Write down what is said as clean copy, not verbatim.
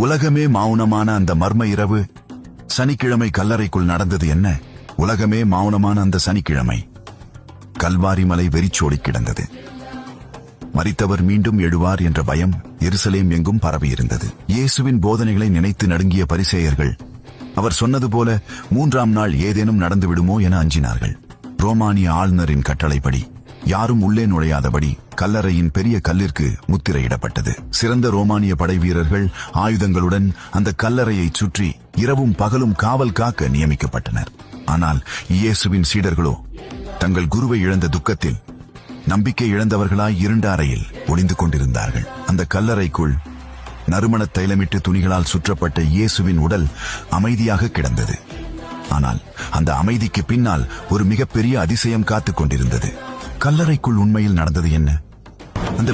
உலகமே மௌனமான அந்த மர்ம இரவு. சனிக்கிழமை கல்லறைக்குள் நடந்தது என்ன? உலகமே மௌனமான அந்த சனிக்கிழமை கல்வாரி மலை வெறிச்சோடி கிடந்தது. மரித்தவர் மீண்டும் எழுவார் என்ற பயம் எருசலேம் எங்கும் பரவியிருந்தது. இயேசுவின் போதனைகளை நினைத்து நடுங்கிய பரிசேயர்கள் அவர் சொன்னது போல 3ஆம் நாள் ஏதேனும் நடந்துவிடுமோ என அஞ்சினார்கள். ரோமானிய ஆளுநரின் கட்டளைப்படி யாரும் உள்ளே நுழையாதபடி கல்லறையின் பெரிய கல்லிற்கு முத்திரையிடப்பட்டது. சிறந்த ரோமானிய படை வீரர்கள் ஆயுதங்களுடன் அந்த கல்லறையை சுற்றி இரவும் பகலும் காவல் காக்க நியமிக்கப்பட்டனர். ஆனால் இயேசுவின் சீடர்களோ தங்கள் குருவை இழந்த துக்கத்தில் நம்பிக்கை இழந்தவர்களாய் இருண்ட அறையில் ஒளிந்து கொண்டிருந்தார்கள். அந்த கல்லறைக்குள் நறுமண தைலமிட்டு துணிகளால் சுற்றப்பட்ட இயேசுவின் உடல் அமைதியாக கிடந்தது. ஆனால் அந்த அமைதிக்கு பின்னால் ஒரு மிகப்பெரிய அதிசயம் காத்துக் கொண்டிருந்தது. கல்லறைக்குள் உண்மையில் நடந்தது என்ன? அந்த